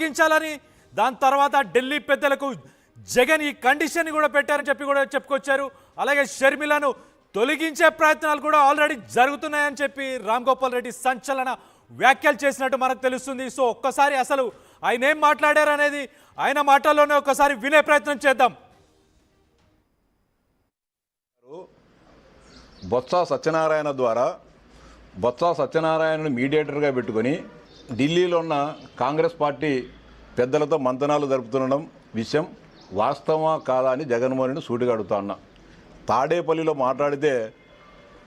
తొలగించాలని దాని తర్వాత ఢిల్లీ పెద్దలకు జగన్ ఈ కండిషన్ కూడా పెట్టారని చెప్పి కూడా చెప్పుకొచ్చారు. అలాగే షర్మిలను తొలగించే ప్రయత్నాలు కూడా ఆల్రెడీ జరుగుతున్నాయని చెప్పి రామ్ గోపాల్ రెడ్డి సంచలన వ్యాఖ్యలు చేసినట్టు మనకు తెలుస్తుంది. సో ఒక్కసారి అసలు ఆయన ఏం మాట్లాడారు అనేది ఆయన మాటల్లోనే ఒక్కసారి వినే ప్రయత్నం చేద్దాం. బొత్స సత్యనారాయణ ద్వారా బొత్స సత్యనారాయణను మీడియేటర్గా పెట్టుకొని ఢిల్లీలో ఉన్న కాంగ్రెస్ పార్టీ పెద్దలతో మంతనాలు జరుపుతుండడం విషయం వాస్తవమా కాదా అని జగన్మోహన్ రెడ్డి సూటిగా అడుగుతా ఉన్నా. తాడేపల్లిలో మాట్లాడితే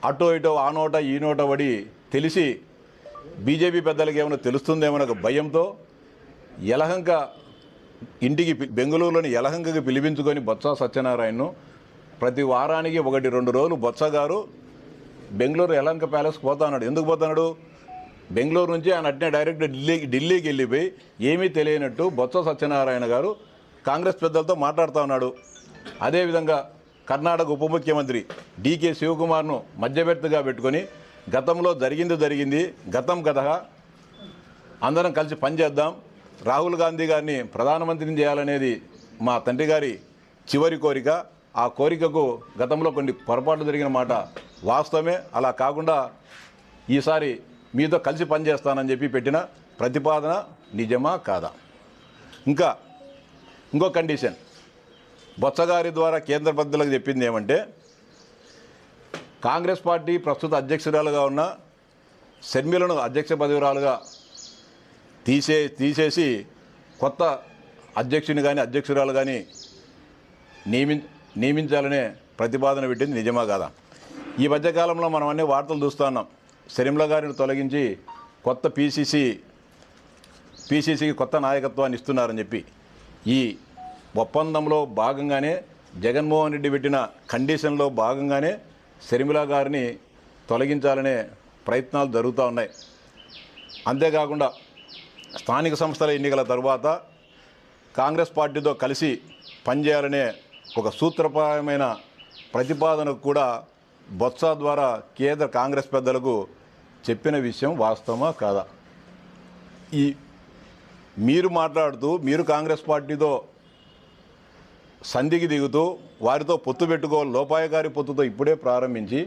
అటో ఇటో ఆ నోట ఈ నోట పడి తెలిసి బీజేపీ పెద్దలకి ఏమైనా తెలుస్తుందేమో ఒక భయంతో యలహంక ఇంటికి బెంగళూరులోని యలహంకకి పిలిపించుకొని బొత్స సత్యనారాయణను ప్రతి వారానికి 1-2 రోజులు బొత్స గారు బెంగళూరు యలహంక ప్యాలెస్కి పోతున్నాడు. ఎందుకు పోతున్నాడు? బెంగళూరు నుంచి ఆయన అట్నే డైరెక్ట్ ఢిల్లీకి వెళ్ళిపోయి ఏమీ తెలియనట్టు బొత్స సత్యనారాయణ గారు కాంగ్రెస్ పెద్దలతో మాట్లాడుతూ ఉన్నాడు. అదేవిధంగా కర్ణాటక ఉప ముఖ్యమంత్రి డీకే శివకుమార్ను మధ్యవర్తిగా పెట్టుకొని గతంలో జరిగింది గతం కథగా అందరం కలిసి పనిచేద్దాం, రాహుల్ గాంధీ గారిని ప్రధానమంత్రిని చేయాలనేది మా తండ్రి గారి చివరి కోరిక. ఆ కోరికకు గతంలో కొన్ని పొరపాట్లు జరిగిన మాట వాస్తవమే. అలా కాకుండా ఈసారి మీతో కలిసి పనిచేస్తానని చెప్పి పెట్టిన ప్రతిపాదన నిజమా కాదా? ఇంకో కండిషన్ బొత్స గారి ద్వారా కేంద్ర పెద్దలకు చెప్పింది ఏమంటే, కాంగ్రెస్ పార్టీ ప్రస్తుత అధ్యక్షురాలుగా ఉన్న షర్మిలను అధ్యక్ష పదవిరాలుగా తీసేసి కొత్త అధ్యక్షుని కానీ అధ్యక్షురాలు కానీ నియమించాలనే ప్రతిపాదన పెట్టింది నిజమా కాదా? ఈ మధ్యకాలంలో మనం అన్ని వార్తలు చూస్తున్నాం. షర్మిల గారిని తొలగించి కొత్త పీసీసీకి కొత్త నాయకత్వాన్ని ఇస్తున్నారని చెప్పి ఈ ఒప్పందంలో భాగంగానే జగన్మోహన్ రెడ్డి పెట్టిన కండిషన్లో భాగంగానే షర్మిల గారిని తొలగించాలనే ప్రయత్నాలు జరుగుతూ ఉన్నాయి. అంతేకాకుండా స్థానిక సంస్థల ఎన్నికల తరువాత కాంగ్రెస్ పార్టీతో కలిసి పనిచేయాలనే ఒక సూత్రప్రాయమైన ప్రతిపాదనకు కూడా బొత్స ద్వారా కేంద్ర కాంగ్రెస్ పెద్దలకు చెప్పిన విషయం వాస్తవమా కాదా? మీరు మాట్లాడుతూ మీరు కాంగ్రెస్ పార్టీతో సంధికి దిగుతూ వారితో పొత్తు పెట్టుకోవాలి, లోపాయకారి పొత్తుతో ఇప్పుడే ప్రారంభించి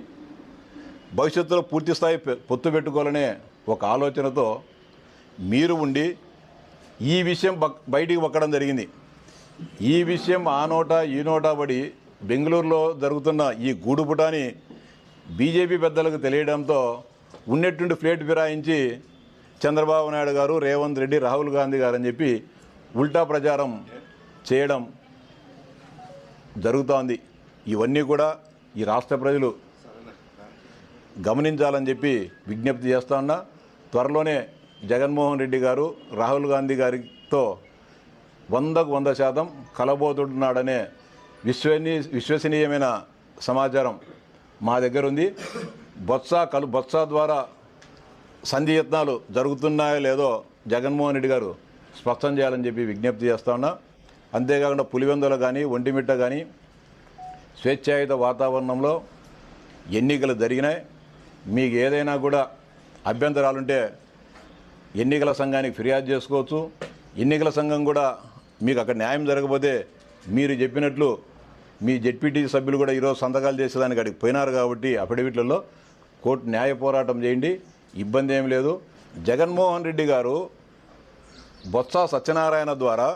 భవిష్యత్తులో పూర్తిస్థాయి పొత్తు పెట్టుకోవాలనే ఒక ఆలోచనతో మీరు ఉండి ఈ విషయం బయటికి పక్కడం జరిగింది. ఈ విషయం ఆ నోట ఈ నోట పడి బెంగళూరులో జరుగుతున్న ఈ గూడుపుటాని బీజేపీ పెద్దలకు తెలియడంతో ఉన్నట్టుండి ఫ్లేట్ ఫిరాయించి చంద్రబాబు నాయుడు గారు, రేవంత్ రెడ్డి, రాహుల్ గాంధీ గారు అని చెప్పి ఉల్టా ప్రచారం చేయడం జరుగుతోంది. ఇవన్నీ కూడా ఈ రాష్ట్ర ప్రజలు గమనించాలని చెప్పి విజ్ఞప్తి చేస్తా ఉన్నా. త్వరలోనే జగన్మోహన్ రెడ్డి గారు రాహుల్ గాంధీ గారితో 100% కలబోతున్నాడనే విశ్వసనీయమైన సమాచారం మా దగ్గర ఉంది. బొత్స ద్వారా సంధి యత్నాలు జరుగుతున్నాయో లేదో జగన్మోహన్ రెడ్డి గారు స్పష్టం చేయాలని చెప్పి విజ్ఞప్తి చేస్తా ఉన్నా. అంతేకాకుండా పులివెందులు కానీ ఒంటిమిట్ట కానీ స్వేచ్ఛాయుత వాతావరణంలో ఎన్నికలు జరిగినాయి. మీకు ఏదైనా కూడా అభ్యంతరాలుంటే ఎన్నికల సంఘానికి ఫిర్యాదు చేసుకోవచ్చు. ఎన్నికల సంఘం కూడా మీకు అక్కడ న్యాయం జరగకపోతే మీరు చెప్పినట్లు మీ జెడ్పీటీ సభ్యులు కూడా ఈరోజు సంతకాలు చేసేదానికి అక్కడికి పోయినారు కాబట్టి అఫిడవిట్లలో కోర్టు న్యాయ పోరాటం చేయండి, ఇబ్బంది ఏం లేదు. జగన్మోహన్ రెడ్డి గారు బొత్స సత్యనారాయణ ద్వారా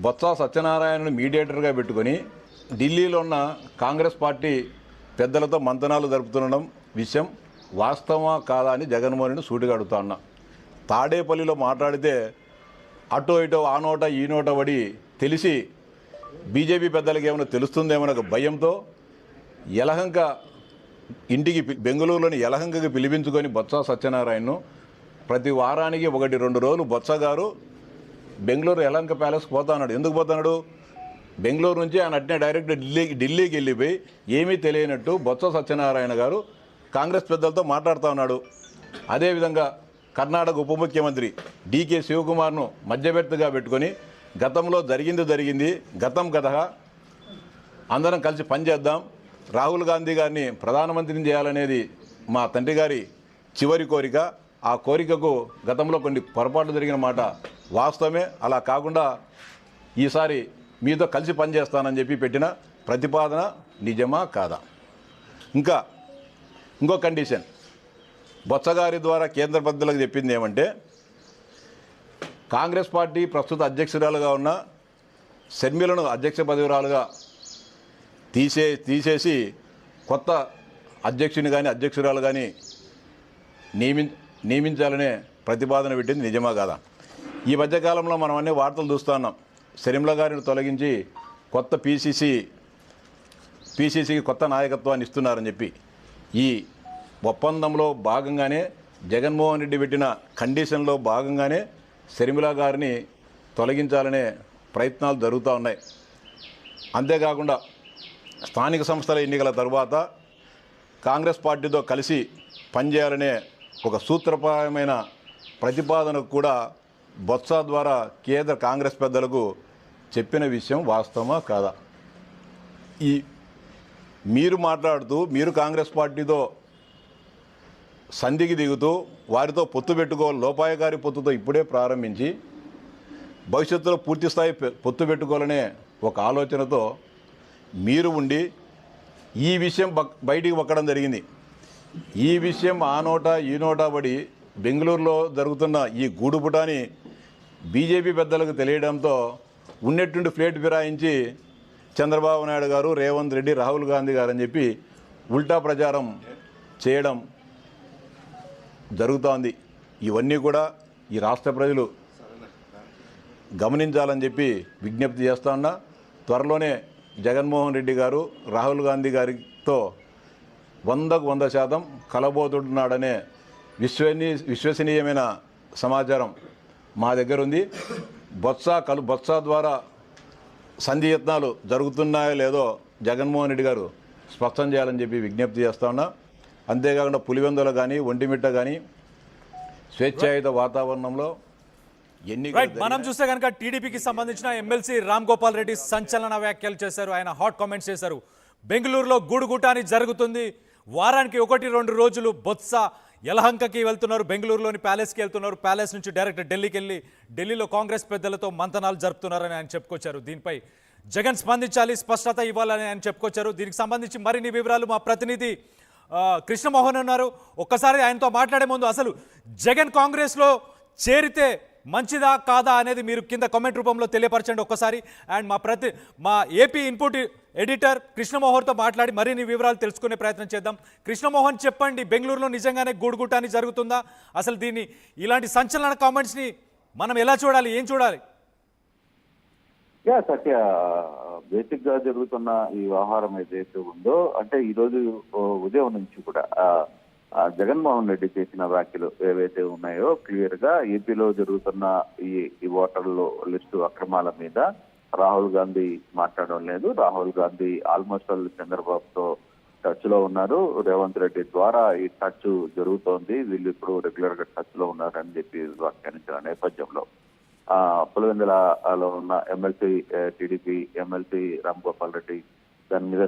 బొత్స సత్యనారాయణను మీడియేటర్గా పెట్టుకొని ఢిల్లీలో ఉన్న కాంగ్రెస్ పార్టీ పెద్దలతో మంతనాలు జరుపుతుండడం విషయం వాస్తవమా కాదా అని జగన్మోహన్ రెడ్డి సూటిగా అడుగుతా ఉన్నా. తాడేపల్లిలో మాట్లాడితే అటో ఇటో ఆ నోట ఈ నోట పడి తెలిసి బీజేపీ పెద్దలకి ఏమైనా తెలుస్తుందేమో ఒక భయంతో యలహంక ఇంటికి బెంగళూరులోని యలహంకకి పిలిపించుకొని బొత్స సత్యనారాయణను ప్రతి వారానికి 1-2 రోజులు బొత్స గారు బెంగళూరు యలహంక ప్యాలెస్కి పోతున్నాడు. ఎందుకు పోతున్నాడు? బెంగళూరు నుంచి ఆయన అట్నే డైరెక్ట్ ఢిల్లీకి వెళ్ళిపోయి ఏమీ తెలియనట్టు బొత్స సత్యనారాయణ గారు కాంగ్రెస్ పెద్దలతో మాట్లాడుతూ ఉన్నాడు. అదేవిధంగా కర్ణాటక ఉప ముఖ్యమంత్రి డీకే శివకుమార్ను మధ్యవర్తిగా పెట్టుకొని గతంలో జరిగింది గతం కథగా అందరం కలిసి పనిచేద్దాం, రాహుల్ గాంధీ గారిని ప్రధానమంత్రిని చేయాలనేది మా తండ్రి గారి చివరి కోరిక. ఆ కోరికకు గతంలో కొన్ని పొరపాట్లు జరిగిన మాట వాస్తవమే. అలా కాకుండా ఈసారి మీతో కలిసి పనిచేస్తానని చెప్పి పెట్టిన ప్రతిపాదన నిజమా కాదా? ఇంకో కండిషన్ బొత్స గారి ద్వారా కేంద్ర పెద్దలకు చెప్పింది ఏమంటే, కాంగ్రెస్ పార్టీ ప్రస్తుత అధ్యక్షురాలుగా ఉన్న షర్మిలను అధ్యక్ష పదవిరాలుగా తీసేసి కొత్త అధ్యక్షుని కానీ అధ్యక్షురాలు కానీ నియమించాలనే ప్రతిపాదన పెట్టింది నిజమా కాదా? ఈ మధ్యకాలంలో మనం అన్ని వార్తలు చూస్తున్నాం. షర్మిల గారిని తొలగించి కొత్త పీసీసీకి కొత్త నాయకత్వాన్ని ఇస్తున్నారని చెప్పి ఈ ఒప్పందంలో భాగంగానే జగన్మోహన్ రెడ్డి పెట్టిన కండిషన్లో భాగంగానే షర్మిల గారిని తొలగించాలనే ప్రయత్నాలు జరుగుతూ ఉన్నాయి. అంతేకాకుండా స్థానిక సంస్థల ఎన్నికల తర్వాత కాంగ్రెస్ పార్టీతో కలిసి పనిచేయాలనే ఒక సూత్రప్రాయమైన ప్రతిపాదనకు కూడా బొత్స ద్వారా కేంద్ర కాంగ్రెస్ పెద్దలకు చెప్పిన విషయం వాస్తవమా కాదా? మీరు మాట్లాడుతూ మీరు కాంగ్రెస్ పార్టీతో సంధికి దిగుతూ వారితో పొత్తు పెట్టుకోవాలి, లోపాయకారి పొత్తుతో ఇప్పుడే ప్రారంభించి భవిష్యత్తులో పూర్తిస్థాయి పొత్తు పెట్టుకోవాలనే ఒక ఆలోచనతో మీరు ఉండి ఈ విషయం బయటికి పక్కడం జరిగింది. ఈ విషయం ఆ నోట ఈ నోటా పడి బెంగళూరులో జరుగుతున్న ఈ గూడుపుటాని బీజేపీ పెద్దలకు తెలియడంతో ఉన్నట్టుండి ఫ్లేట్ ఫిరాయించి చంద్రబాబు నాయుడు గారు, రేవంత్ రెడ్డి, రాహుల్ గాంధీ గారు అని చెప్పి ఉల్టా ప్రచారం చేయడం జరుగుతోంది. ఇవన్నీ కూడా ఈ రాష్ట్ర ప్రజలు గమనించాలని చెప్పి విజ్ఞప్తి చేస్తా ఉన్నా. త్వరలోనే జగన్మోహన్ రెడ్డి గారు రాహుల్ గాంధీ గారితో 100% కలబోతున్నాడనే విశ్వసనీయమైన సమాచారం మా దగ్గర ఉంది. బొత్స ద్వారా సంధి యత్నాలు జరుగుతున్నాయో లేదో జగన్మోహన్ రెడ్డి గారు స్పష్టం చేయాలని చెప్పి విజ్ఞప్తి చేస్తా ఉన్నా. అంతేకాకుండా పులివెందుల కానీ ఒంటిమిట్ట కానీ స్వేచ్ఛాయుత వాతావరణంలో మనం చూస్తే కనుక టీడీపీకి సంబంధించిన ఎమ్మెల్సీ రామ్ గోపాల్ రెడ్డి సంచలన వ్యాఖ్యలు చేశారు. ఆయన హాట్ కామెంట్స్ చేశారు. బెంగళూరులో గూడుగుటాని జరుగుతుంది, వారానికి 1-2 రోజులు బొత్స యలహంకకి వెళ్తున్నారు, బెంగళూరులోని ప్యాలెస్కి వెళ్తున్నారు, ప్యాలెస్ నుంచి డైరెక్ట్ ఢిల్లీకి వెళ్ళి ఢిల్లీలో కాంగ్రెస్ పెద్దలతో మంతనాలు జరుపుతున్నారని ఆయన చెప్పుకొచ్చారు. దీనిపై జగన్ స్పందించాలి, స్పష్టత ఇవ్వాలని ఆయన చెప్పుకొచ్చారు. దీనికి సంబంధించి మరిన్ని వివరాలు మా ప్రతినిధి కృష్ణమోహన్ ఉన్నారు. ఒక్కసారి ఆయనతో మాట్లాడే ముందు అసలు జగన్ కాంగ్రెస్లో చేరితే మంచిదా కాదా అనేది మీరు కింద కామెంట్ రూపంలో తెలియపరచండి ఒక్కసారి. అండ్ మా ఏపీ ఇన్పుట్ ఎడిటర్ కృష్ణమోహన్తో మాట్లాడి మరిన్ని వివరాలు తెలుసుకునే ప్రయత్నం చేద్దాం. కృష్ణమోహన్, చెప్పండి, బెంగళూరులో నిజంగానే గూడుగుటాని జరుగుతుందా? అసలు ఇలాంటి సంచలన కామెంట్స్ని మనం ఎలా చూడాలి, ఏం చూడాలి? సత్య, బేసిక్ గా జరుగుతున్న ఈ వ్యవహారం ఏదైతే ఉందో, అంటే ఈ రోజు ఉదయం నుంచి కూడా జగన్మోహన్ రెడ్డి చేసిన వ్యాఖ్యలు ఏవైతే ఉన్నాయో క్లియర్ గా ఏపీలో జరుగుతున్న ఈ ఓటర్ల లిస్టు అక్రమాల మీద రాహుల్ గాంధీ మాట్లాడడం లేదు. రాహుల్ గాంధీ ఆల్మోస్ట్ చంద్రబాబుతో టచ్ లో ఉన్నారు. రేవంత్ రెడ్డి ద్వారా ఈ టచ్ జరుగుతోంది, వీళ్ళు ఇప్పుడు రెగ్యులర్ గా టచ్ లో ఉన్నారని చెప్పి వ్యాఖ్యానించిన నేపథ్యంలో పులివెందులలో ఉన్న MLC TDP MLC Ram Gopal Reddy దాని మీద